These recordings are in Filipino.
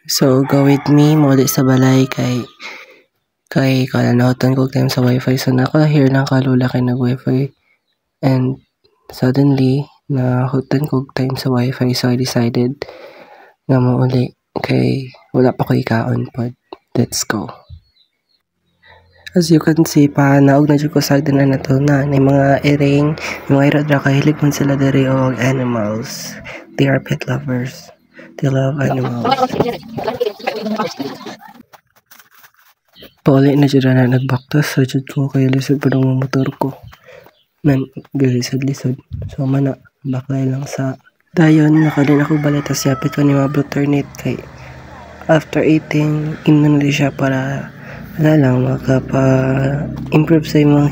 So, go with me mo sa balay kay kalanahotan ko time sa wifi. So, naka-here lang kalula kay nag-wifi. And suddenly, nahutan ko time sa wifi. So, I decided na mauli kay wala pa ko ikaon pod. Let's go. As you can see pa, naog na dyan ko sa na to na mga iring, mga iradra kahilig man sila diri og animals. They are pet lovers. They love animals. Pauli na dyan na nagbaktas sa dyan ko kaya lisod pa ng motor ko. Man, gilisod-lisod. So, mana, baklay lang sa dayon, nakalin ako balita yapit ko ni mga Bluternate kay after eating, inom na siya para wala lang, makapa-improve sa imong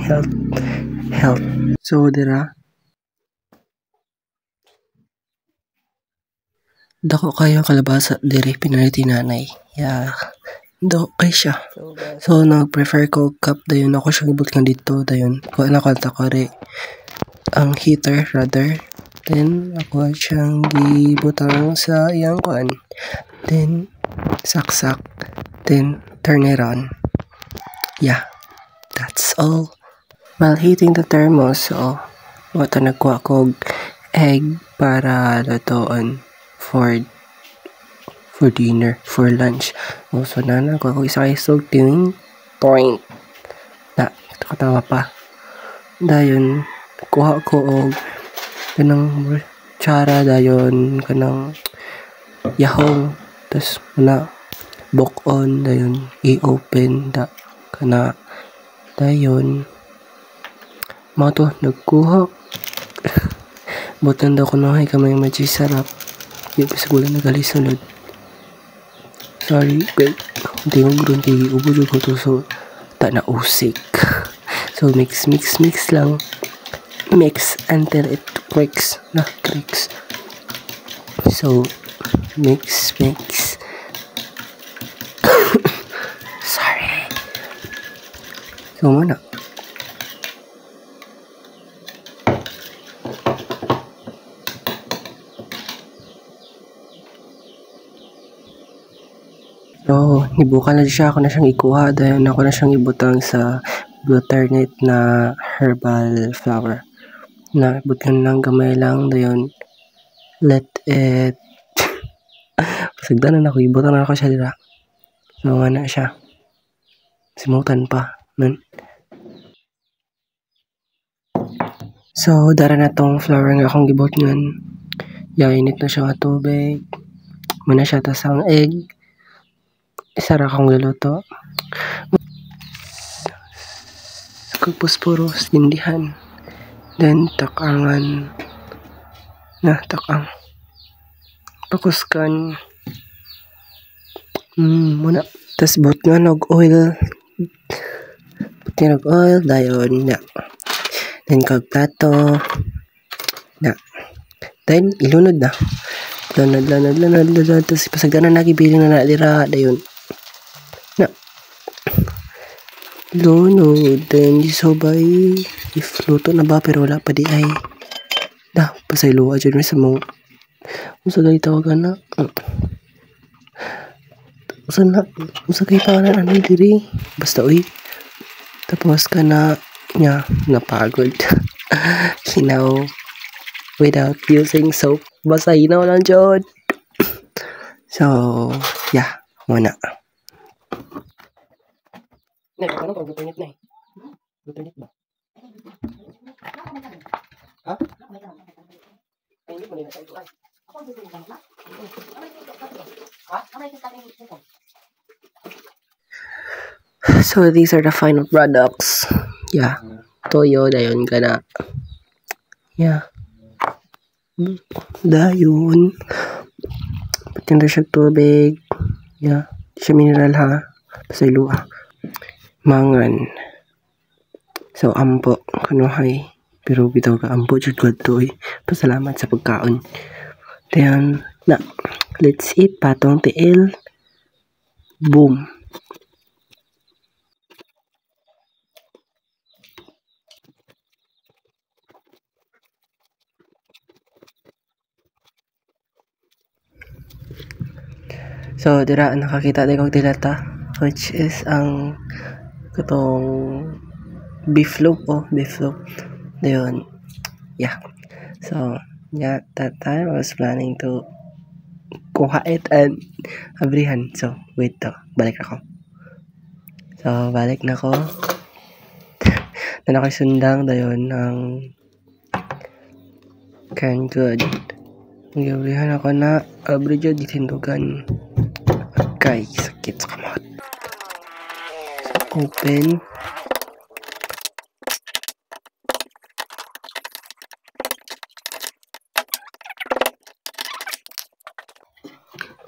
health. So, dira, dako kayo kalabasa diri pinaliti nanay. Yeah. Dako kay siya. So, nag-prefer ko cup dayon ako siya gibot nga dito dayon. Kuha na kanta ko rin ang heater rather. Then, ako siyang gibutang sa iyang kuan. Then, saksak. Then, turn it on. Yeah. That's all. While heating the thermos, so, wato nagkuha ko egg para lutoon for dinner, for lunch. Also, nanakuha ko isa kay salting point. Na, katawa pa. Dayon, kuha ko og kanang tsara dayon kanang yahong tas na bokon dayon i-open da kana dayon mo to nagkuha butan daw ko na kamay machi sarap di pa siguro nagalisunod. Sorry babe, hindi mo grunti ubo jud ko to so ta na usik. So mix lang. Mix until it cracks. So, mix. Sorry. So, muna. So, nibuka na siya. Ako na siyang ikuha. Dahil ako na siyang ibutang sa Bluternate na herbal flower. Na ibutang lang gamay lang. Dayon, let it pasagdanan ako. Ibutang na ako siya dira. So, na siya. Simutan pa. Man. So, dara na tong flower nga akong gibot ngan. Init na siya nga tubig. Muna siya tas ang egg. Isa ra akong luluto. Pusporo, sindihan. Then, takangan. Takang. Pakuskan. Muna. Tas, bot nga nog oil. Tinog oil. Dayon, na. Then, kag plato. Na. Then, ilunod na. Lanad. Tas, pasagdanan na gibiling na dira. Dayon. Na. Lunod. Then, disubay. Luto na ba? Pero wala pa di ay. Pasaylo dyan may sa mga. Usa gali tawagan na. Usa gali tawagan na diri. Basta uy. Tapos ka na niya napagod. Hinaw. Without using soap. Basta hinaw lang dyan. So, yeah. Muna. Paano pag Bluternate na Bluternate ba? Ha? Ay, hindi ko nila sa ito ay. So, these are the final products. Yeah. Toyo, dayon ka na. Yeah. Dayon. Patinda siya tubig. Yeah. Siya mineral ha. Pasaylo ha. Mangan. So, ampo. Kanuhay. Pero bitaw ka ampo. Jud ko ito eh. Pasalamat sa pagkaon. Then, na. Let's eat. Patong tiil. Boom. So, dira nakakita tayo kong dilata, which is ang katong beef loaf, beef loaf. Dayon, yeah. So, yeah, that time I was planning to kuha it and abrihan. So, wait to, balik ako. So, balik na ko. Na nakasundang dayon ng canned good. Magabrihan ako na abri dyan ditindugan. Agay, sakit sa kamot. So, open.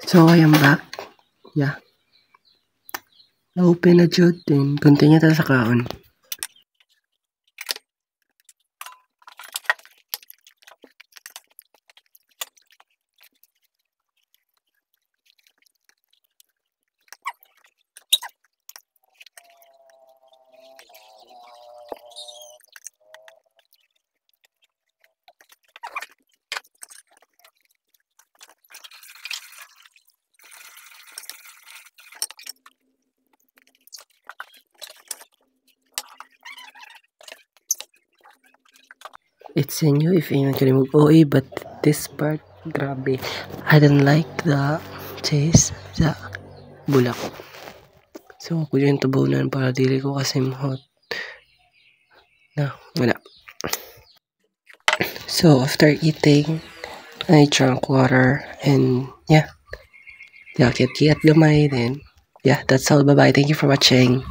So, I am back. Yeah. Na-open na dyan din. Continue tayo sa kaon. It's in you if you can remove OA, but this part, grabe. I don't like the taste sa bulak. So, ko yung tubunan para dili ko kasi hot. Na, wala. So, after eating, I drank water and yeah. Kiyat gamay then. Yeah, that's all. Bye-bye. Thank you for watching.